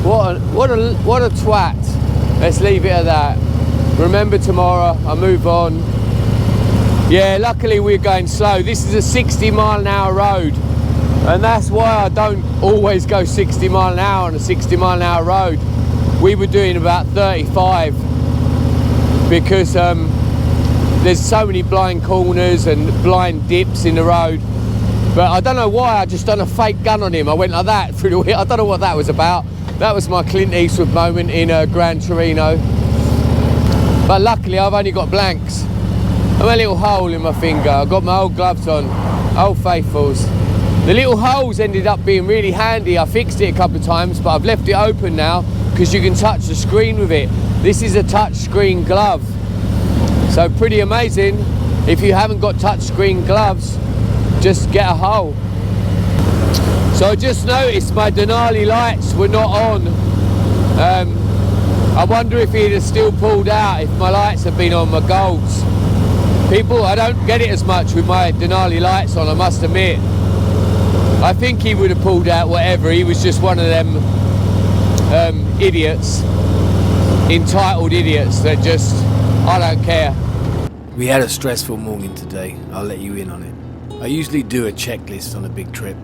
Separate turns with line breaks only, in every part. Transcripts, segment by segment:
What a twat. Let's leave it at that. Remember tomorrow, I move on. Yeah, luckily we're going slow. This is a 60-mile-an-hour road, and that's why I don't always go 60 mile an hour on a 60 mile an hour road. We were doing about 35 because there's so many blind corners and blind dips in the road. But I don't know why, I just done a fake gun on him. I went like that through the wheel. I don't know what that was about. That was my Clint Eastwood moment in Gran Torino. But luckily I've only got blanks. I've got a little hole in my finger. I've got my old gloves on, old faithfuls. The little holes ended up being really handy. I fixed it a couple of times, but I've left it open now because you can touch the screen with it. This is a touch screen glove. So pretty amazing. If you haven't got touch screen gloves, just get a hole. So I just noticed my Denali lights were not on. I wonder if he'd have still pulled out if my lights had been on, my golds. People, I don't get it as much with my Denali lights on, I must admit. I think he would have pulled out whatever. He was just one of them idiots, entitled idiots that just, I don't care.
We had a stressful morning today, I'll let you in on it. I usually do a checklist on a big trip.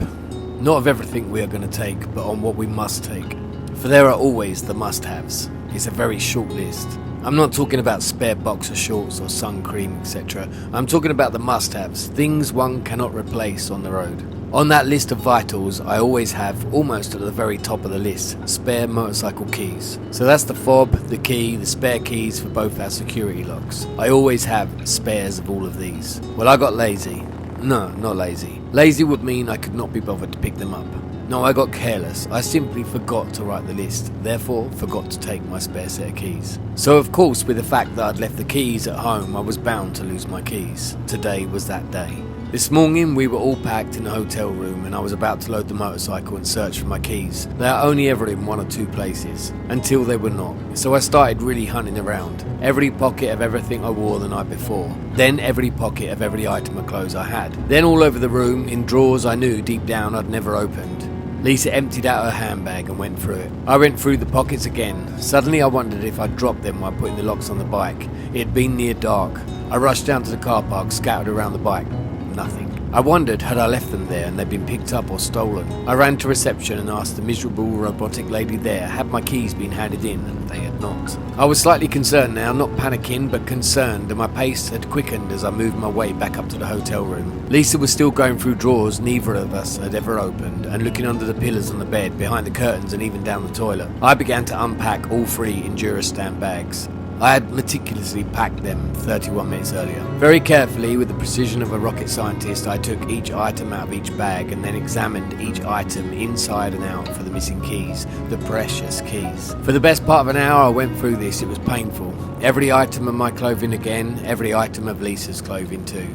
Not of everything we are going to take, but on what we must take. For there are always the must-haves. It's a very short list. I'm not talking about spare boxer shorts or sun cream, etc. I'm talking about the must-haves, things one cannot replace on the road. On that list of vitals, I always have, almost at the very top of the list, spare motorcycle keys. So that's the fob, the key, the spare keys for both our security locks. I always have spares of all of these. Well, I got lazy. No, not lazy. Lazy would mean I could not be bothered to pick them up. No, I got careless. I simply forgot to write the list, therefore forgot to take my spare set of keys. So of course, with the fact that I'd left the keys at home, I was bound to lose my keys. Today was that day. This morning we were all packed in the hotel room and I was about to load the motorcycle and search for my keys. They are only ever in one or two places, until they were not. So I started really hunting around. Every pocket of everything I wore the night before. Then every pocket of every item of clothes I had. Then all over the room, in drawers I knew deep down I'd never opened. Lisa emptied out her handbag and went through it. I went through the pockets again. Suddenly I wondered if I'd dropped them while putting the locks on the bike. It had been near dark. I rushed down to the car park, scattered around the bike. Nothing. I wondered had I left them there and they'd been picked up or stolen. I ran to reception and asked the miserable robotic lady there had my keys been handed in, and they had not. I was slightly concerned now, not panicking but concerned, and my pace had quickened as I moved my way back up to the hotel room. Lisa was still going through drawers neither of us had ever opened and looking under the pillars on the bed, behind the curtains and even down the toilet. I began to unpack all three Endurostan bags. I had meticulously packed them 31 minutes earlier. Very carefully, with the precision of a rocket scientist, I took each item out of each bag and then examined each item inside and out for the missing keys, the precious keys. For the best part of an hour I went through this. It was painful. Every item of my clothing again, every item of Lisa's clothing too.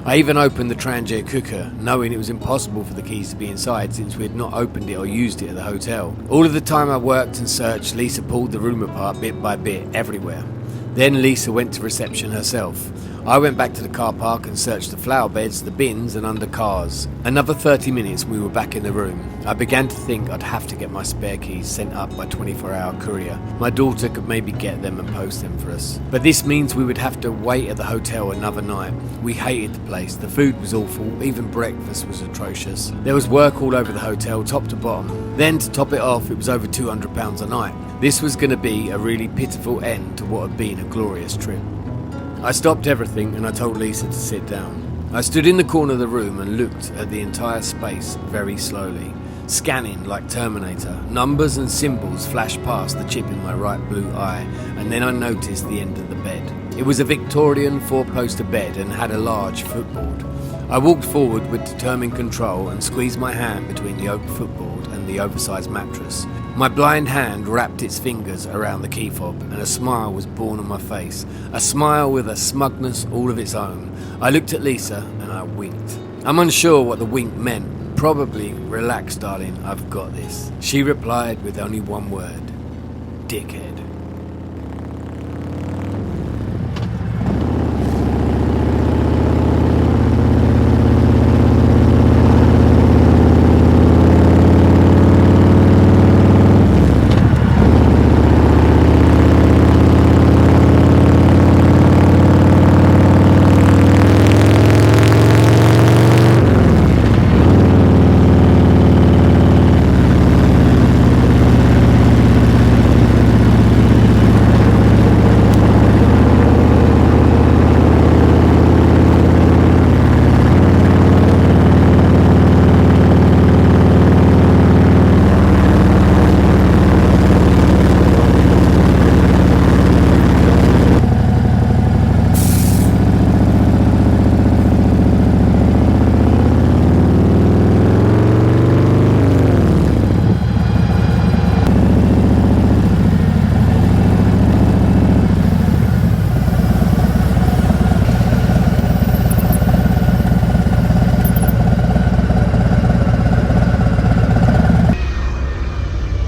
I even opened the Trangia cooker, knowing it was impossible for the keys to be inside since we had not opened it or used it at the hotel. All of the time I worked and searched, Lisa pulled the room apart bit by bit, everywhere. Then Lisa went to reception herself. I went back to the car park and searched the flower beds, the bins and under cars. Another 30 minutes we were back in the room. I began to think I'd have to get my spare keys sent up by 24-hour courier. My daughter could maybe get them and post them for us. But this means we would have to wait at the hotel another night. We hated the place. The food was awful. Even breakfast was atrocious. There was work all over the hotel, top to bottom. Then to top it off, it was over £200 a night. This was going to be a really pitiful end to what had been a glorious trip. I stopped everything and I told Lisa to sit down. I stood in the corner of the room and looked at the entire space very slowly, scanning like Terminator. Numbers and symbols flashed past the chip in my right blue eye, and then I noticed the end of the bed. It was a Victorian four-poster bed and had a large footboard. I walked forward with determined control and squeezed my hand between the oak footboard and the oversized mattress. My blind hand wrapped its fingers around the key fob and a smile was born on my face, a smile with a smugness all of its own. I looked at Lisa and I winked. I'm unsure what the wink meant. Probably, relax darling, I've got this. She replied with only one word, dickhead.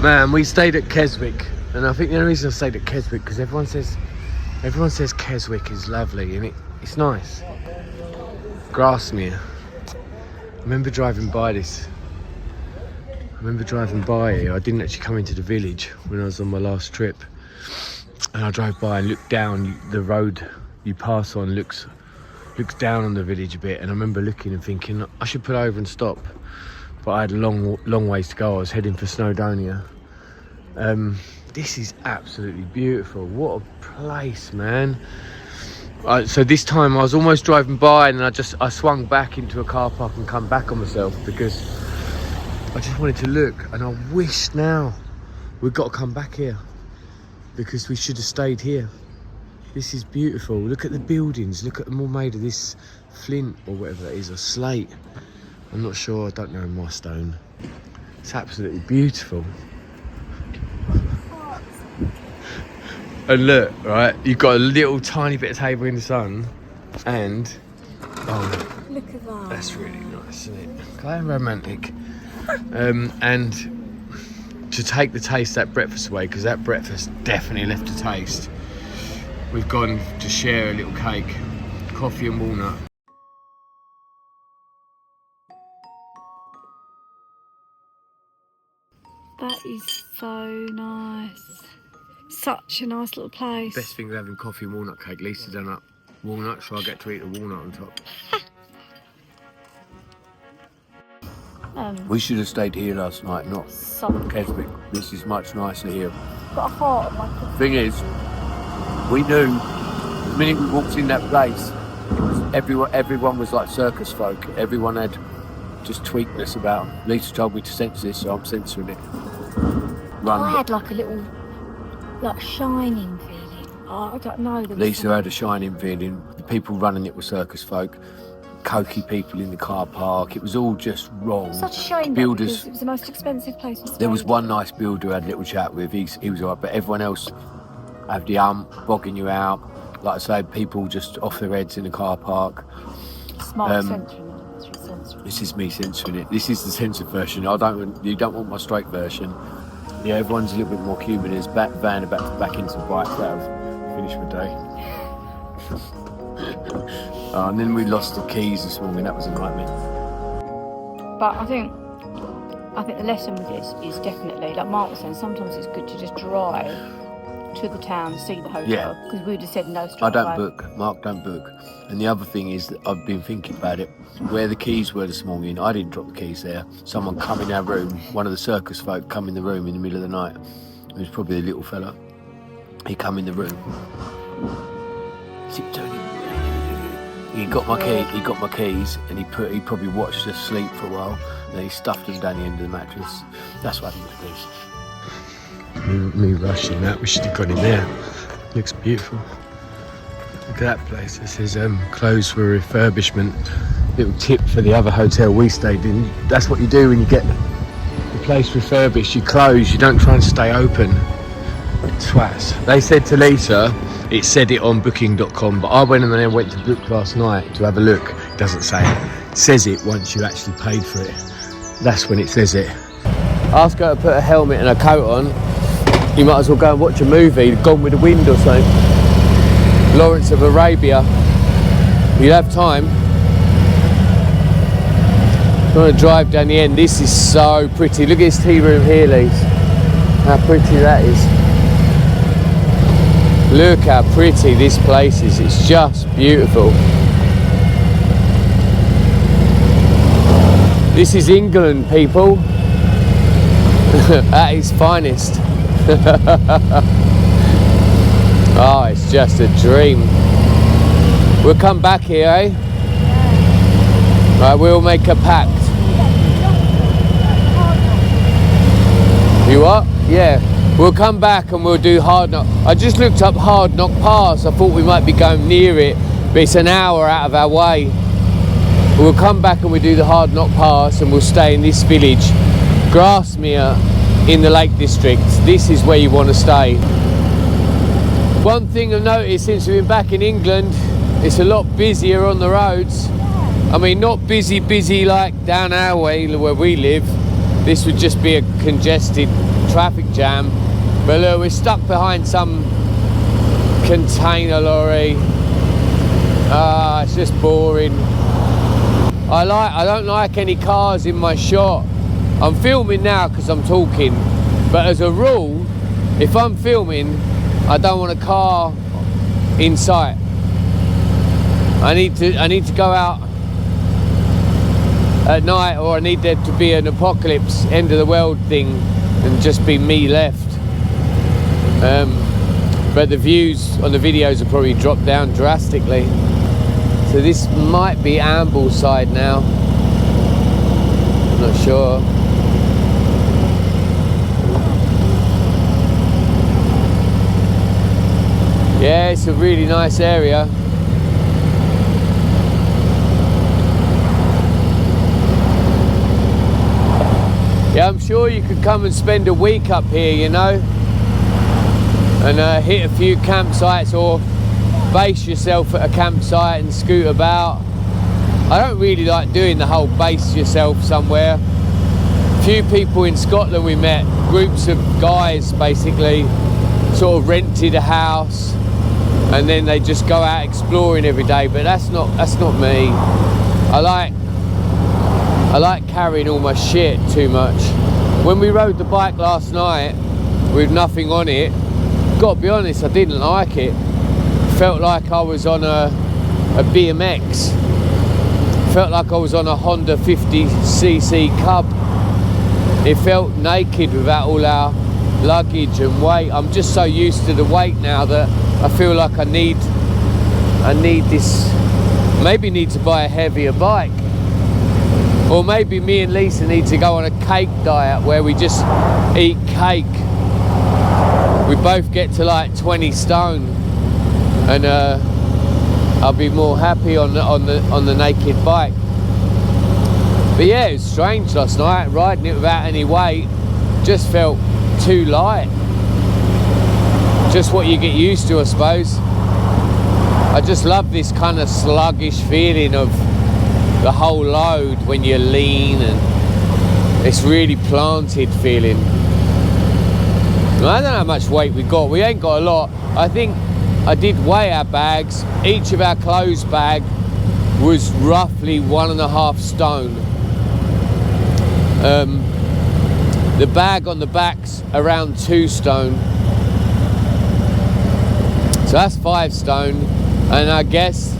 Man, we stayed at Keswick, and I think the only reason I stayed at Keswick because everyone says Keswick is lovely, and it's nice. Grasmere. I remember driving by here. I didn't actually come into the village when I was on my last trip, and I drove by and looked down. The road you pass on looks down on the village a bit, and I remember looking and thinking I should pull over and stop, but I had a long ways to go. I was heading for Snowdonia. This is absolutely beautiful. What a place, man. So this time I was almost driving by, and I swung back into a car park and come back on myself because I just wanted to look, and I wish now we've got to come back here because we should have stayed here. This is beautiful. Look at the buildings. Look at them all made of this flint or whatever that is, or slate. I'm not sure. I don't know my stone. It's absolutely beautiful. And look, right, you've got a little tiny bit of table in the sun, and
look at that.
That's really nice, isn't it? Kind of romantic. And to take the taste of that breakfast away, because that breakfast definitely left a taste, we've gone to share a little cake, coffee and walnut.
That is so nice. Such a nice little place.
Best thing of having coffee and walnut cake. Lisa done up walnut, so I get to eat the walnut on top. We should have stayed here last night, not Keswick. This is much nicer here.
Got a heart on my coffee.
Thing is, we knew the minute we walked in that place, it was everyone was like circus folk. Everyone had just tweakness about them. Lisa told me to censor this, so I'm censoring it.
I had like a little, like shining feeling. Oh, I don't know.
Lisa had a shining feeling. The people running it were circus folk. Cokey people in the car park. It was all just wrong.
Such a shame.
Builders.
It was the most expensive place.
There was one nice builder I had a little chat with. He was alright, but everyone else had the bogging you out. Like I say, people just off their heads in the car park.
Smart censoring it.
This is me censoring it. This is the censored version. You don't want my straight version. Yeah, everyone's a little bit more human. There's van about to back into the bike. That'll finish my day. And then we lost the keys this morning. That was a nightmare.
But I think the lesson with this is definitely, like Mark was saying, sometimes it's good to just drive to the town, see the hotel, because we would have said no straight
I don't
away.
book. Mark don't book. And the other thing is that I've been thinking about it. Where the keys were this morning, I didn't drop the keys there. Someone come in our room, one of the circus folk come in the room in the middle of the night. It was probably a little fella. He come in the room. He got my keys, and he probably watched us sleep for a while, and then he stuffed them down the end of the mattress. That's what happened with this. Me rushing that. We should have gone in there. Looks beautiful. Look at that place. It says closed for refurbishment. Little tip for the other hotel we stayed in. That's what you do when you get the place refurbished. You close. You don't try and stay open. Twats. They said to Lisa, it said it on booking.com, but I went and then went to book last night to have a look. It doesn't say it. It says it once you actually paid for it. That's when it says it. Ask her to put a helmet and a coat on. You might as well go and watch a movie, Gone with the Wind or something. Lawrence of Arabia. You'd have time. If you want to drive down the end, this is so pretty. Look at this tea room here, Lise. How pretty that is. Look how pretty this place is. It's just beautiful. This is England, people. At its finest. Oh, it's just a dream. We'll come back here, eh? Yeah. Right, we'll make a pact. You what? Yeah. We'll come back and we'll do Hard Knock. I just looked up Hard Knock Pass. I thought we might be going near it, but it's an hour out of our way. We'll come back and we'll do the Hard Knock Pass, and we'll stay in this village, Grasmere, in the Lake District. This is where you want to stay. One thing I've noticed since we've been back in England, it's a lot busier on the roads. I mean, not busy like down our way where we live. This would just be a congested traffic jam. But look, we're stuck behind some container lorry. It's just boring. I don't like any cars in my shot. I'm filming now because I'm talking, but as a rule, if I'm filming, I don't want a car in sight. I need to go out at night, or I need there to be an apocalypse, end of the world thing, and just be me left. But the views on the videos will probably drop down drastically. So this might be Ambleside now. I'm not sure. Yeah, it's a really nice area. Yeah, I'm sure you could come and spend a week up here, you know, and hit a few campsites, or base yourself at a campsite and scoot about. I don't really like doing the whole base yourself somewhere. Few people in Scotland we met, groups of guys basically, sort of rented a house and then they just go out exploring every day, but that's not me. I like carrying all my shit too much. When we rode the bike last night with nothing on it, gotta be honest, I didn't like it. Felt like I was on a BMX. Felt like I was on a Honda 50cc Cub. It felt naked without all our luggage and weight. I'm just so used to the weight now that I feel like I need this. Maybe need to buy a heavier bike. Or maybe me and Lisa need to go on a cake diet where we just eat cake. We both get to like 20 stone, and I'll be more happy on the naked bike. But yeah, it was strange last night, riding it without any weight. Just felt too light. Just what you get used to, I suppose. I just love this kind of sluggish feeling of the whole load when you're lean, and it's really planted feeling. I don't know how much weight we got. We ain't got a lot. I think I did weigh our bags. Each of our clothes bag was roughly 1.5 stone. The bag on the back's around 2 stone. So that's 5 stone. And I guess,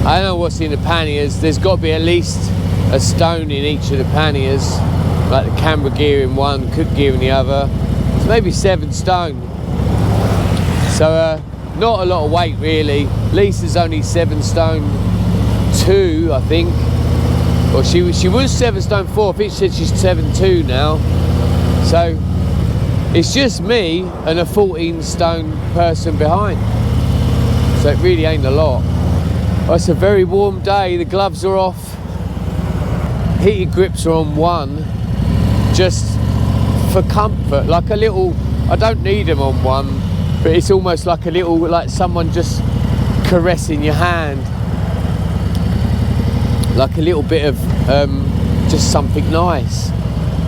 I don't know what's in the panniers. There's got to be at least a stone in each of the panniers. Like the camera gear in one, cook gear in the other. So maybe 7 stone. So not a lot of weight really. Lisa's only 7 stone 2, I think. Or she was 7 stone 4. I think she said she's 7'2" now. So it's just me and a 14 stone person behind. So it really ain't a lot. Oh, it's a very warm day. The gloves are off. Heated grips are on 1. Just for comfort, like a little, I don't need them on 1, but it's almost like a little, like someone just caressing your hand, like a little bit of just something nice,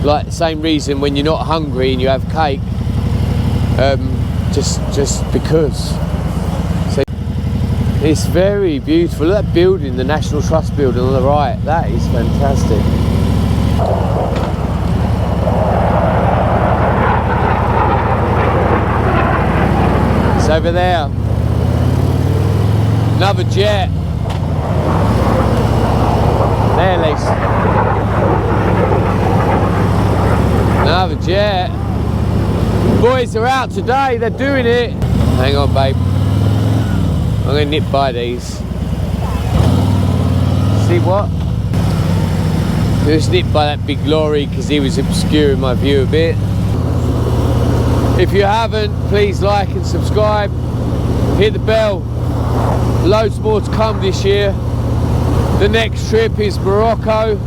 like the same reason when you're not hungry and you have cake, just because. So it's very beautiful. Look at that building, the National Trust building on the right. That is fantastic. Over there, another jet. There, Lisa. Another jet. Boys are out today. They're doing it. Hang on, babe. I'm gonna nip by these. See what? Just nip by that big lorry because he was obscuring my view a bit. If you haven't, please like and subscribe, hit the bell. Loads more to come this year. The next trip is Morocco,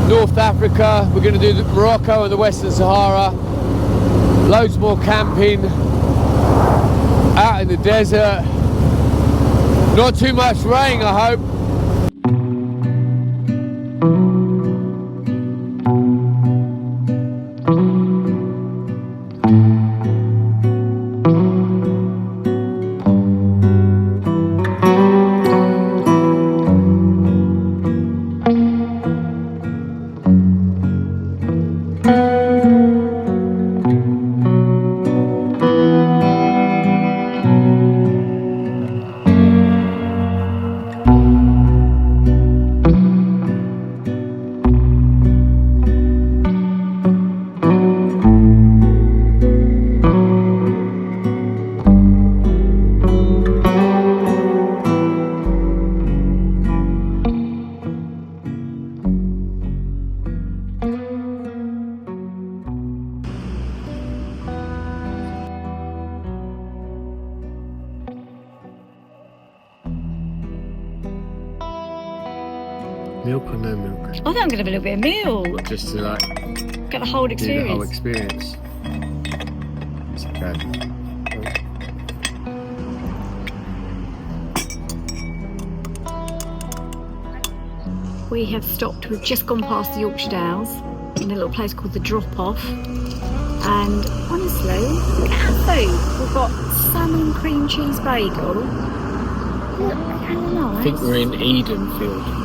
North Africa. We're going to do Morocco and the Western Sahara. Loads more camping, out in the desert. Not too much rain, I hope.
or no milk?
I think I'm going to have a little bit of milk.
Just to like
Get the whole
do the whole
experience.
experience. It's okay.
We have stopped, we've just gone past the Yorkshire Dales in a little place called the Drop Off, and honestly, look at our food. We've got salmon cream cheese bagel. Look how nice.
I think we're in Edenfield.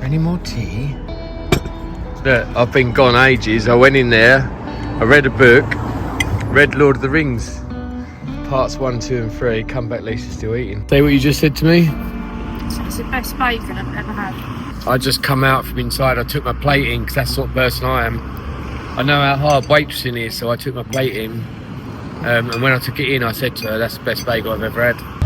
Any more tea? Look, I've been gone ages. I went in there, I read a book, read Lord of the Rings, parts 1, 2 and 3, come back, Lisa's still eating. Say what you just said to me?
It's the best bacon I've ever had.
I just come out from inside, I took my plate in, because that's the sort of person I am. I know how hard waitressing is, so I took my plate in, and when I took it in, I said to her, that's the best bagel I've ever had.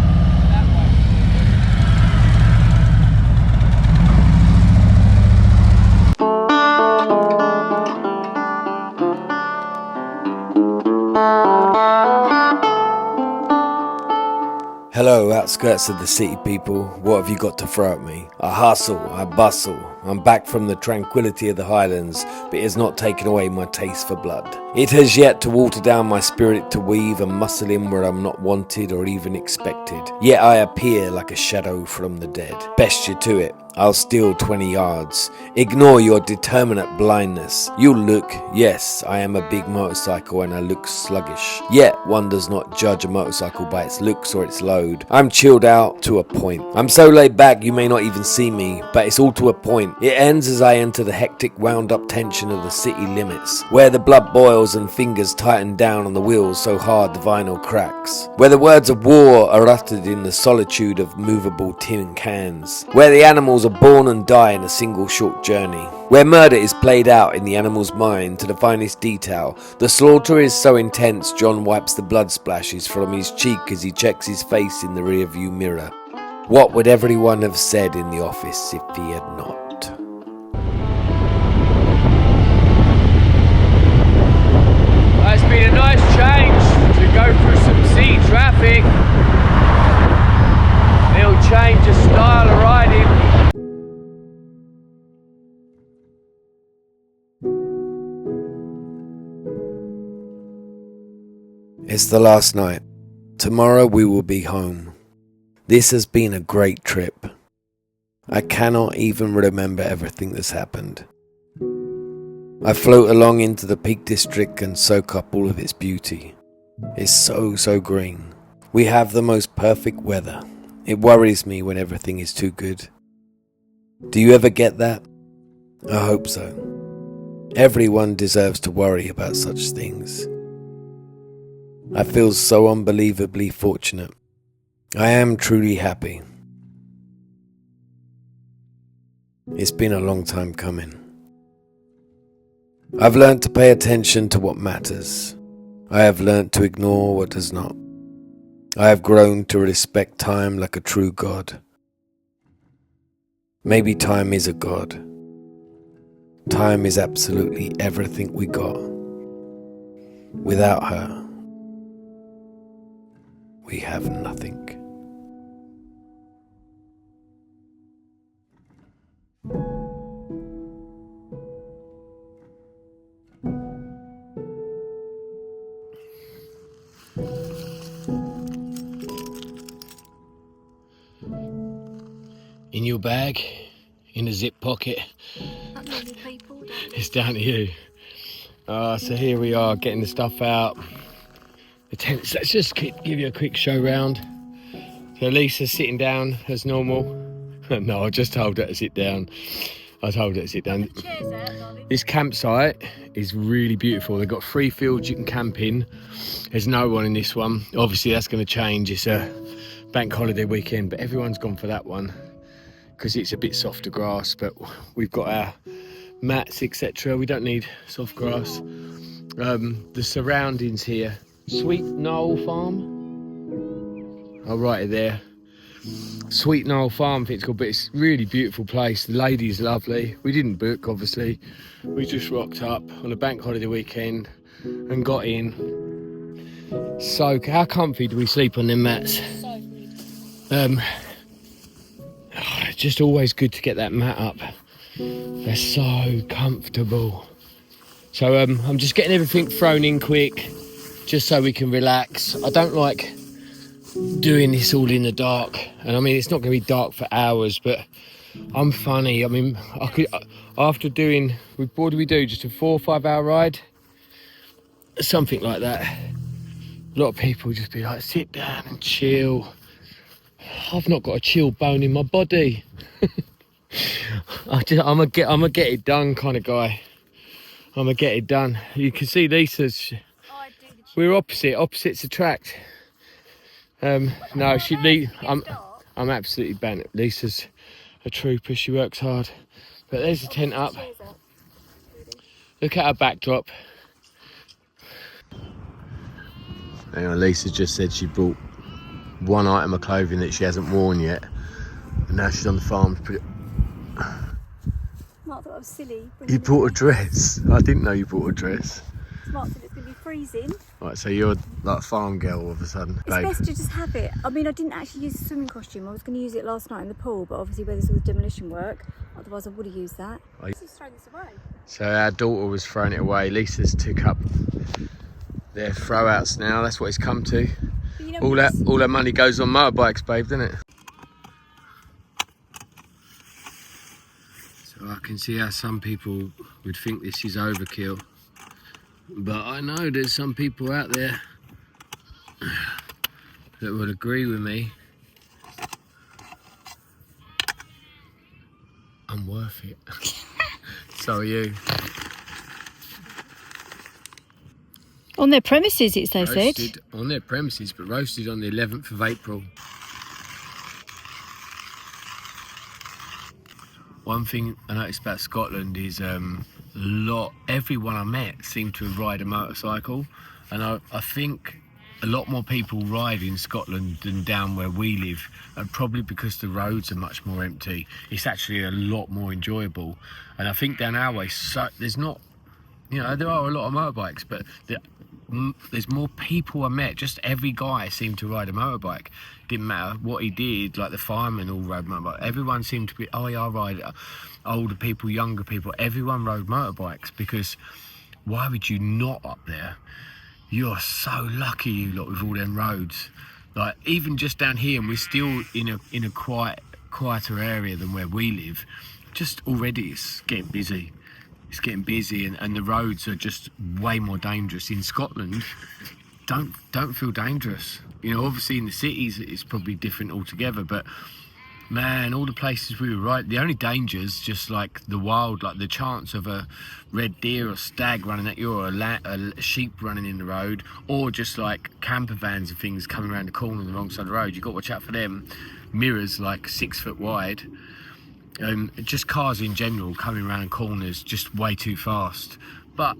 Hello, outskirts of the city people, what have you got to throw at me? I hustle, I bustle, I'm back from the tranquility of the Highlands, but it has not taken away my taste for blood. It has yet to water down my spirit to weave and muscle in where I'm not wanted or even expected. Yet I appear like a shadow from the dead. Best you to it, I'll steal 20 yards. Ignore your determinate blindness. You'll look, yes, I am a big motorcycle and I look sluggish. Yet one does not judge a motorcycle by its looks or its load. I'm chilled out to a point. I'm so laid back you may not even see me, but it's all to a point. It ends as I enter the hectic wound up tension of the city limits, where the blood boils and fingers tighten down on the wheels so hard the vinyl cracks, where the words of war are uttered in the solitude of movable tin cans, where the animals are born and die in a single short journey, where murder is played out in the animal's mind to the finest detail. The slaughter is so intense John wipes the blood splashes from his cheek as he checks his face in the rearview mirror. What would everyone have said in the office if he had not?
It's been a nice change to go through some city traffic. Little change of style of riding.
It's the last night. Tomorrow we will be home. This has been a great trip. I cannot even remember everything that's happened. I float along into the Peak District and soak up all of its beauty. It's so green. We have the most perfect weather. It worries me when everything is too good. Do you ever get that? I hope so. Everyone deserves to worry about such things. I feel so unbelievably fortunate. I am truly happy. It's been a long time coming. I've learned to pay attention to what matters. I have learned to ignore what does not. I have grown to respect time like a true god. Maybe time is a god. Time is absolutely everything we got. Without her, we have nothing.
In your bag, in a zip pocket. It's down to you. So here we are, getting the stuff out. The tents. Let's just give you a quick show round. So Lisa's sitting down as normal. No, I just told her to sit down. This campsite is really beautiful. They've got 3 fields you can camp in. There's no one in this one. Obviously that's going to change. It's a bank holiday weekend, but everyone's gone for that one because it's a bit softer grass, but we've got our mats, etc. We don't need soft grass. The surroundings here, Sweet Knoll Farm, I'll write it there. Sweet Knoll Farm, I think it's called, but it's a really beautiful place. The lady's lovely. We didn't book, obviously. We just rocked up on a bank holiday weekend and got in. So, how comfy do we sleep on them mats? It's just always good to get that mat up. They're so comfortable. So I'm just getting everything thrown in quick, just so we can relax. I don't like doing this all in the dark, and I mean it's not going to be dark for hours, but I'm funny. I mean, I could, after doing, what do we do? Just a 4 or 5 hour ride, something like that. A lot of people just be like, sit down and chill. I've not got a chill bone in my body. I'm a get it done kind of guy. I'm a get it done. You can see Lisa's. We're opposites attract. No, I'm absolutely banned. Lisa's a trooper. She works hard. But there's the tent up. Look at our backdrop. Hang on, Lisa just said she bought one item of clothing that she hasn't worn yet, and now she's on the farm.
Mark thought I was silly.
You bought a dress? I didn't know you bought a dress.
Mark said it's going to be freezing.
Right, so you're like a farm girl all of a sudden.
It's best to just have it. I mean, I didn't actually use a swimming costume. I was going to use it last night in the pool, but obviously where there's all the demolition work, otherwise I would have used that. Let's just throw this away.
So our daughter was throwing it away. Lisa's took up their throwouts now. That's what it's come to.
But you know,
All that money goes on motorbikes, babe, doesn't it? So I can see how some people would think this is overkill. But I know there's some people out there that would agree with me. I'm worth it. So are you.
on their premises, it's they said.
Roasted on their premises, but roasted on the 11th of April. One thing I noticed about Scotland is everyone I met seemed to ride a motorcycle, and I think a lot more people ride in Scotland than down where we live, and probably because the roads are much more empty. It's actually a lot more enjoyable, and I think down our way, so there's not, there are a lot of motorbikes, but there's more people I met. Just every guy seemed to ride a motorbike. Didn't matter what he did, like the firemen all rode motorbikes. Everyone seemed to be, oh yeah, I ride. Older people, younger people, everyone rode motorbikes, because why would you not up there? You're so lucky, you lot, with all them roads. Like even just down here, and we're still in a quieter area than where we live. Just already it's getting busy. It's getting busy, and the roads are just way more dangerous. In Scotland, don't feel dangerous. Obviously in the cities it's probably different altogether, but man, all the places we were right, the only dangers just like the wild, like the chance of a red deer or stag running at you, or a sheep running in the road, or just like camper vans and things coming around the corner on the wrong side of the road. You've got to watch out for them. Mirrors like 6 foot wide. Just cars in general coming around corners just way too fast. But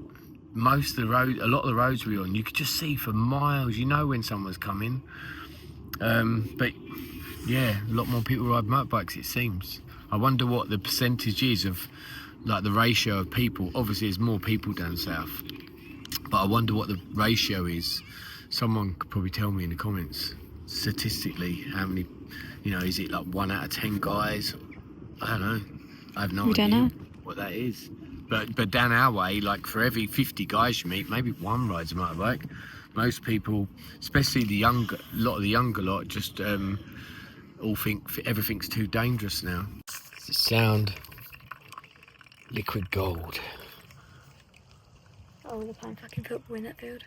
most of the road, a lot of the roads we were on, you could just see for miles. When someone's coming. But yeah, a lot more people ride motorbikes, it seems. I wonder what the percentage is of, like, the ratio of people. Obviously there's more people down south, but I wonder what the ratio is. Someone could probably tell me in the comments statistically how many, is it like 1 out of 10 guys? I don't know. I have no idea what that is. But down our way, like for every 50 guys you meet, maybe one rides a motorbike. Most people, especially a lot of the younger lot, just all think everything's too dangerous now. The sound, liquid gold.
Oh, they're playing fucking football in that field.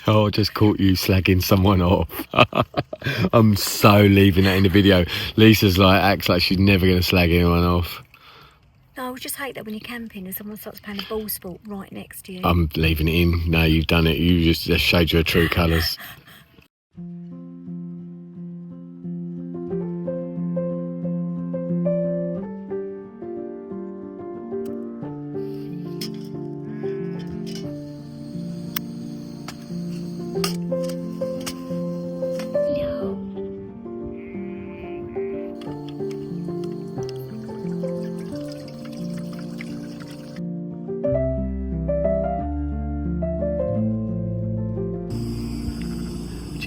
Oh, I just caught you slagging someone off. I'm so leaving that in the video. Lisa's acts like she's never going to slag anyone off.
No, I just hate that when you're camping and someone starts playing a ball sport right next to you.
I'm leaving it in. No, you've done it. You just showed your true colours.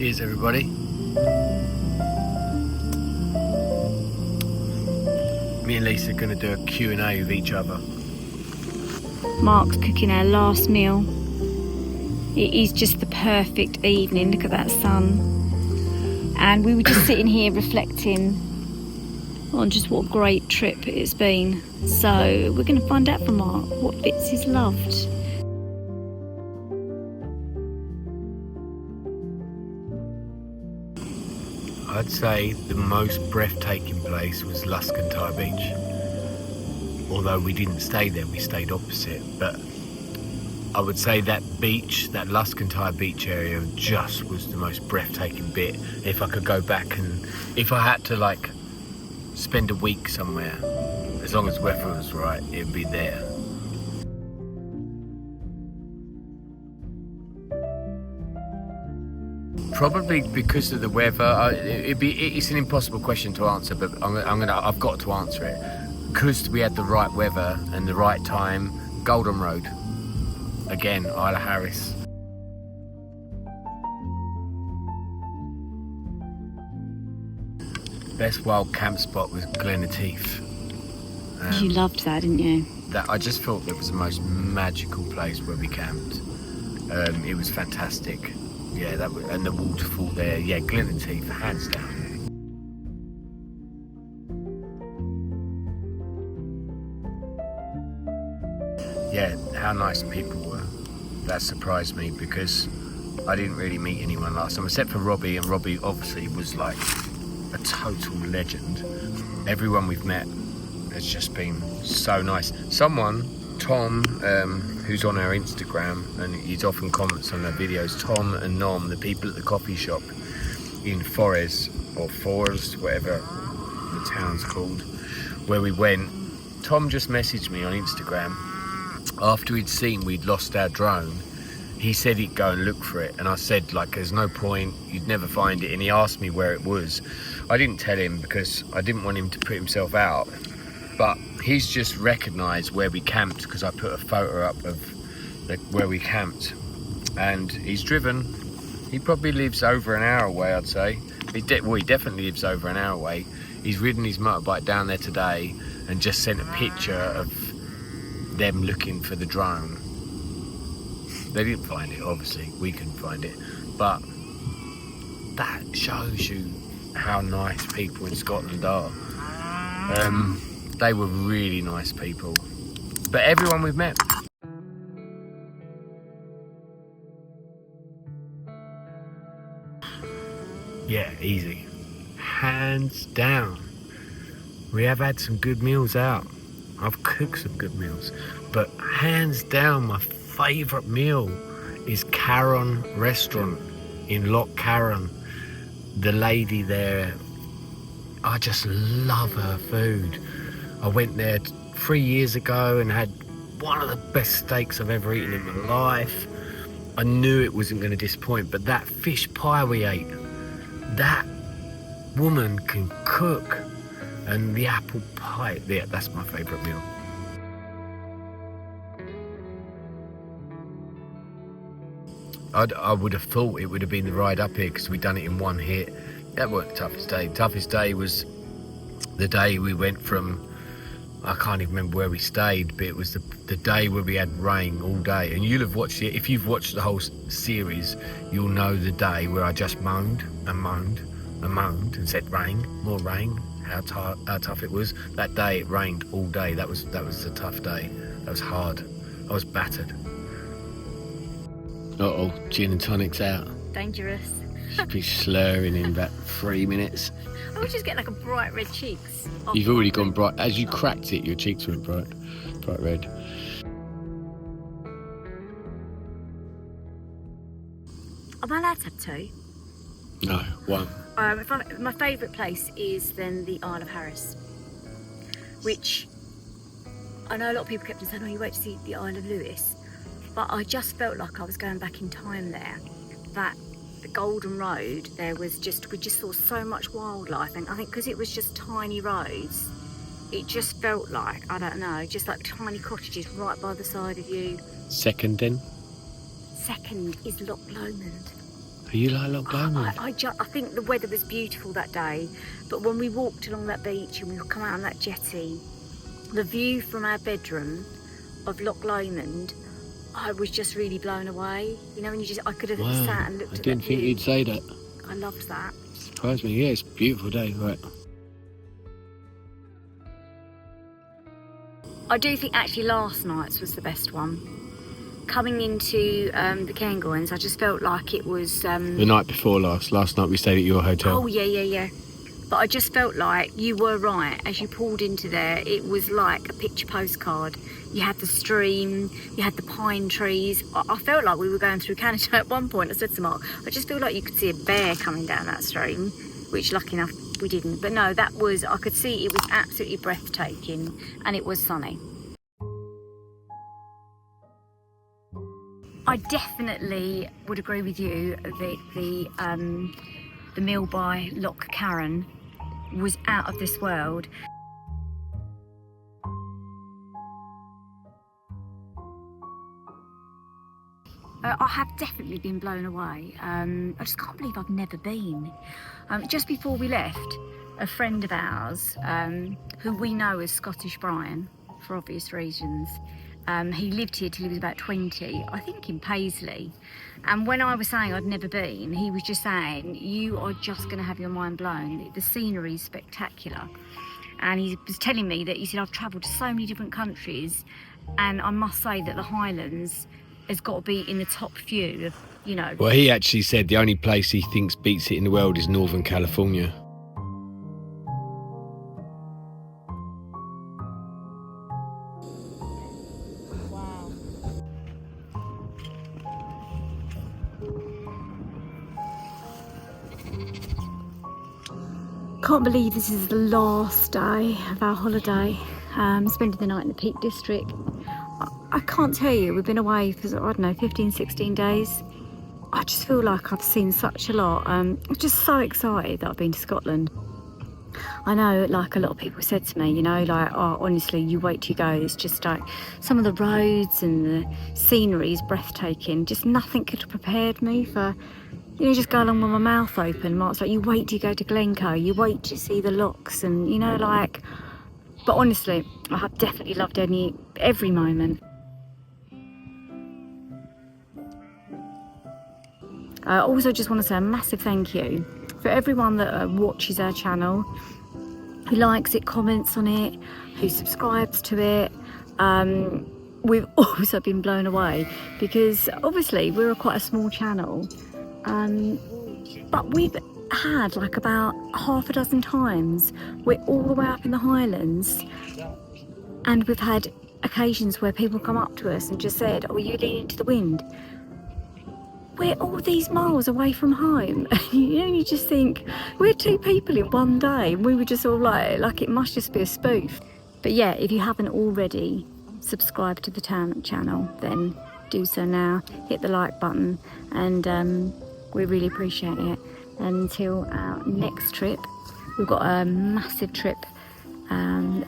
Cheers, everybody. Me and Lisa are going to do a Q&A with each other.
Mark's cooking our last meal. It is just the perfect evening. Look at that sun. And we were just sitting here reflecting on just what a great trip it's been. So we're going to find out from Mark what bits he's loved.
I'd say the most breathtaking place was Luscantire Beach. Although we didn't stay there, we stayed opposite. But I would say that beach, that Luscantire Beach area, just was the most breathtaking bit. If I could go back and if I had to like spend a week somewhere, as long as the weather was right, it'd be there. Probably because of the weather. It's an impossible question to answer, but I've got to answer it. Because we had the right weather and the right time, Golden Road. Again, Isle of Harris. Best wild camp spot was Glenateef.
You loved that, didn't you?
That I just thought that was the most magical place where we camped. It was fantastic. Yeah, that was, and the waterfall there. Yeah, Glenateef, hands down. Yeah, how nice people were. That surprised me because I didn't really meet anyone last time, except for Robbie, and Robbie obviously was like a total legend. Everyone we've met has just been so nice. Someone, Tom, who's on our Instagram, and he's often comments on our videos, Tom and Nom, the people at the coffee shop in Forres, or Forres, whatever the town's called, where we went. Tom just messaged me on Instagram after he'd seen we'd lost our drone. He said he'd go and look for it, and I said, like, there's no point, you'd never find it. And he asked me where it was. I didn't tell him because I didn't want him to put himself out, but he's just recognised where we camped because I put a photo up of where we camped, and he's driven. He probably lives over an hour away, I'd say. He definitely lives over an hour away. He's ridden his motorbike down there today and just sent a picture of them looking for the drone. They didn't find it, obviously. We couldn't find it. But that shows you how nice people in Scotland are. They were really nice people. But everyone we've met. Yeah, easy. Hands down. We have had some good meals out. I've cooked some good meals. But hands down, my favourite meal is Carron Restaurant in Loch Carron. The lady there, I just love her food. I went there 3 years ago and had one of the best steaks I've ever eaten in my life. I knew it wasn't going to disappoint, but that fish pie we ate, that woman can cook. And the apple pie, yeah, that's my favourite meal. I would have thought it would have been the ride up here because we'd done it in one hit. That wasn't the toughest day. The toughest day was the day we went from, I can't even remember where we stayed, but it was the day where we had rain all day. And you'll have watched it. If you've watched the whole series, you'll know the day where I just moaned and moaned and moaned and said rain, more rain, how tough it was. That day it rained all day. That was a tough day. That was hard. I was battered. Uh-oh, gin and tonic's out.
Dangerous.
Should be slurring in about 3 minutes.
I was just getting like a bright red cheeks.
You've already gone bright. As you cracked it, your cheeks went bright red.
Am I allowed to have two?
No, one.
My favourite place is then the Isle of Harris, which I know a lot of people kept on saying, oh, you wait to see the Isle of Lewis, but I just felt like I was going back in time there. That the Golden Road, we just saw so much wildlife, and I think because it was just tiny roads, it just felt like, I don't know, just like tiny cottages right by the side of you.
Second then?
Second is Loch Lomond.
Are you like Loch Lomond?
I think the weather was beautiful that day, but when we walked along that beach and we come out on that jetty, the view from our bedroom of Loch Lomond, I was just really blown away. You know, when I could have sat and looked at that view.
I didn't think you'd say that.
I loved that.
Surprised me. Yeah, it's a beautiful day, right?
I do think actually last night's was the best one. Coming into the Cairngorms, I just felt like it was...
The night before last night we stayed at your hotel.
Oh, yeah. But I just felt like you were right. As you pulled into there, it was like a picture postcard. You had the stream, you had the pine trees. I felt like we were going through Canada at one point. I said to Mark, I just feel like you could see a bear coming down that stream, which lucky enough we didn't. But no, I could see it was absolutely breathtaking, and it was sunny. I definitely would agree with you that the meal by Loch Carron was out of this world. I have definitely been blown away. I just can't believe I've never been. Just before we left, a friend of ours, who we know as Scottish Brian, for obvious reasons, he lived here till he was about 20, I think in Paisley. And when I was saying I'd never been, he was just saying, you are just going to have your mind blown. The scenery is spectacular. And he was telling me that, he said, I've travelled to so many different countries, and I must say that the Highlands has got to be in the top few of, you know.
Well, he actually said the only place he thinks beats it in the world is Northern California.
Can't believe this is the last day of our holiday, spending the night in the Peak District. I can't tell you, we've been away for, I don't know, 15, 16 days. I just feel like I've seen such a lot. I'm just so excited that I've been to Scotland. I know, like a lot of people said to me, you know, like, oh, honestly, you wait till you go. It's just like some of the roads and the scenery is breathtaking. Just nothing could have prepared me for, you know, just go along with my mouth open. Mark's like, you wait till you go to Glencoe, you wait to see the lochs, and, you know, like, but honestly, I have definitely loved every moment. I also just want to say a massive thank you for everyone that watches our channel, who likes it, comments on it, who subscribes to it. We've also been blown away because obviously we're quite a small channel, but we've had like about half a dozen times we're all the way up in the Highlands, and we've had occasions where people come up to us and just said, oh, are you leaning to the wind? We're all these miles away from home. You know, you just think, we're two people in one day. We were just all like it must just be a spoof. But yeah, if you haven't already subscribed to the channel, then do so now. Hit the like button, and we really appreciate it. And until our next trip, we've got a massive trip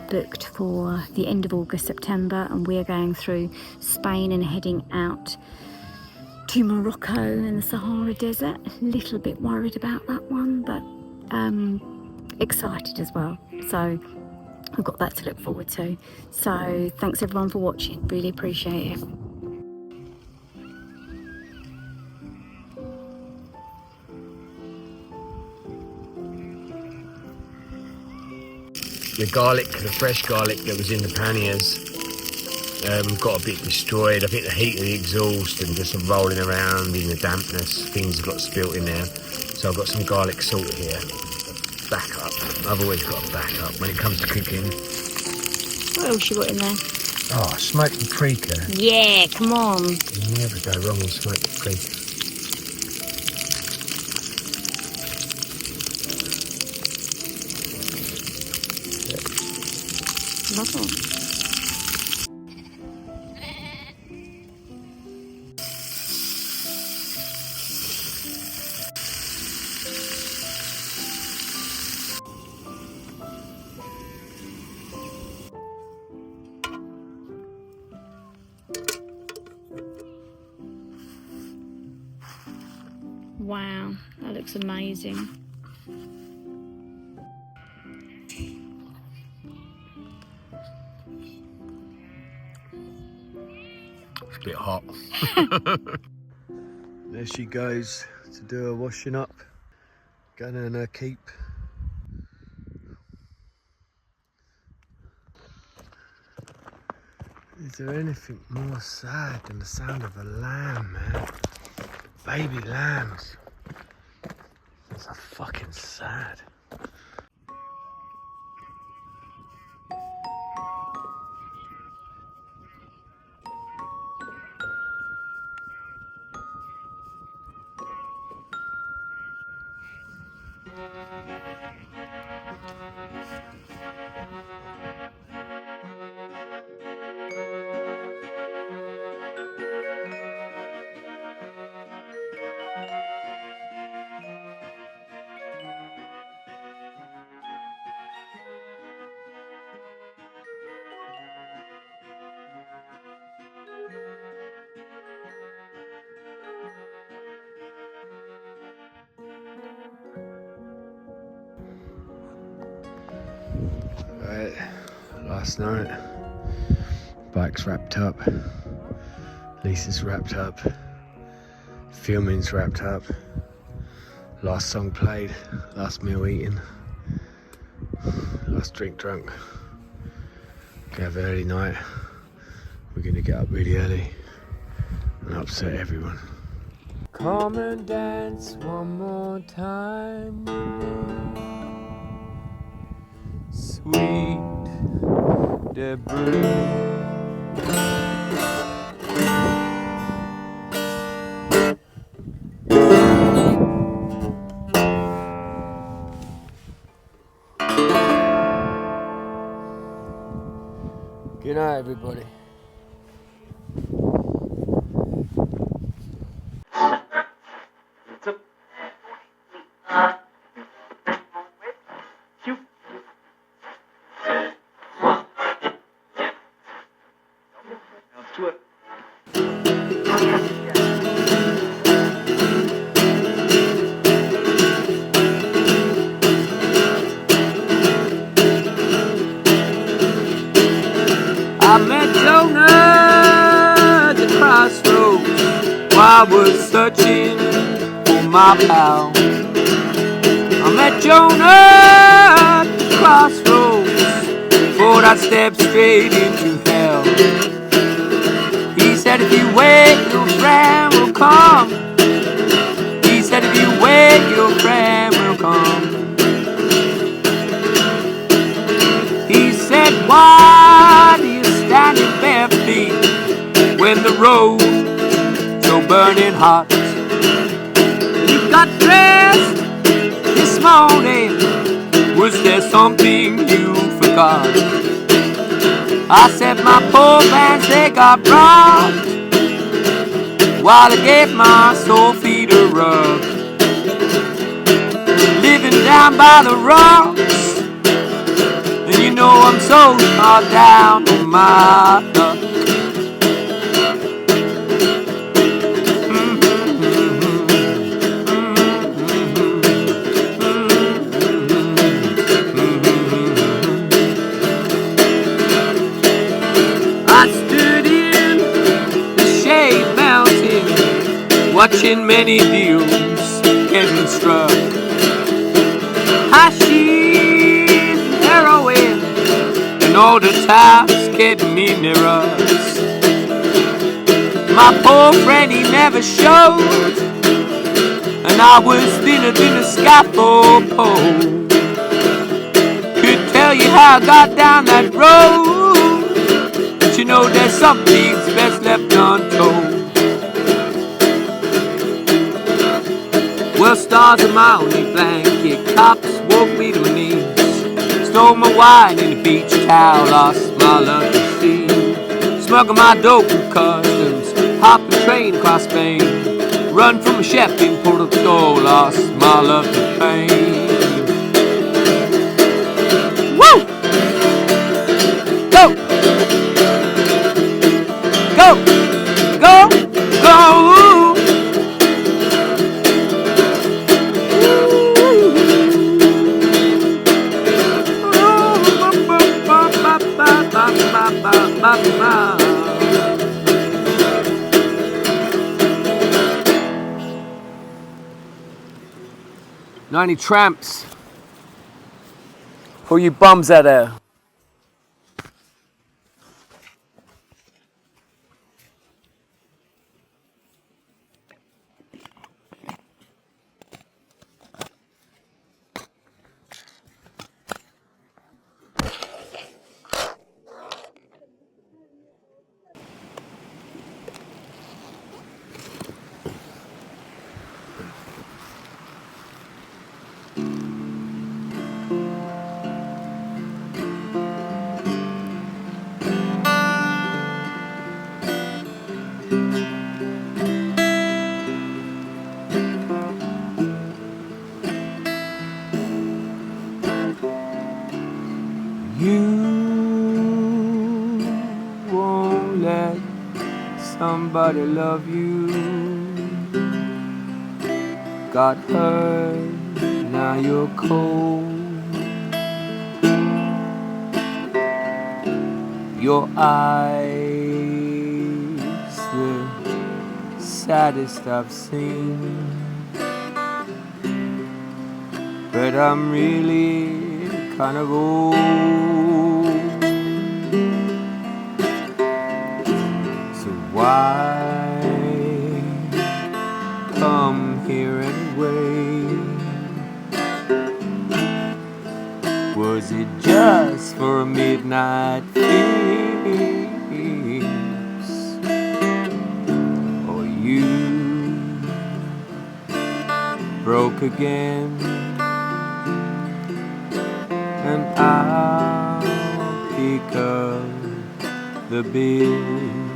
booked for the end of August, September, and we're going through Spain and heading out to Morocco and the Sahara Desert. A little bit worried about that one, but excited as well. So we've got that to look forward to. So thanks everyone for watching, really appreciate it.
The garlic, the fresh garlic that was in the panniers, got a bit destroyed. I think the heat of the exhaust and just rolling around in the dampness, things got spilt in there. So I've got some garlic salt here. Backup. I've always got a backup when it comes to cooking.
What else you got in there?
Oh, smoked paprika.
Yeah, come on.
You never go wrong with smoked paprika.
Love it. Wow, that looks amazing.
It's a bit hot. There she goes to do her washing up. Going in her keep. Is there anything more sad than the sound of a lamb, man? Baby lambs. That's so fucking sad. Right, last night, bike's wrapped up, Lisa's wrapped up, filming's wrapped up, last song played, last meal eaten, last drink drunk. Gonna have an early night, we're gonna get up really early and upset everyone.
Come and dance one more time with me. Sweet Debris. Good night, everybody. I met Jonah at the crossroads while I was searching for my pal. I met Jonah at the crossroads, thought I'd step straight into hell. He said if you wait, your friend will come. He said if you wait, your friend will come. He said, why do you stand in bare feet when the road's so burning hot? You got dressed this morning, was there something you forgot? I said my poor pants, they got robbed while I gave my sore feet a rub. Living down by the rocks, and you know I'm so far down on my luck. I stood in the shade mountain, watching many views getting struck. Hashish, heroin, and all the taps getting me nearer. My poor friend, he never showed, and I was thinner than a scaffold pole. Could tell you how I got down that road, but you know there's some things best left untold. Well, stars are my only blanket, cops woke me to my knees, stole my wine in the beach towel, lost my love to sea. Smuggle my dope in customs, hop a train across Spain, run from a chef in Puerto Rico, lost my love to pain. Woo! Go! Go! Go! Go! Know any tramps? For you bums out there. You won't let somebody love you. Got hurt, now you're cold. Your eyes, the saddest I've seen. But I'm really kind of old. So why come here anyway? Was it just for a midnight fix? Or you broke again? And I'll pick up the bill.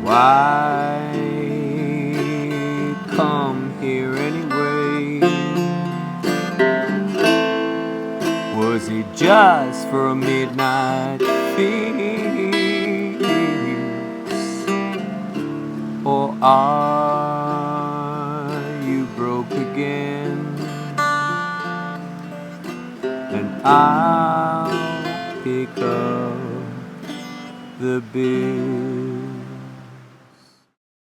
Why come here anyway? Was it just for a midnight fix? Or are you broke again? And I'll pick up the bill.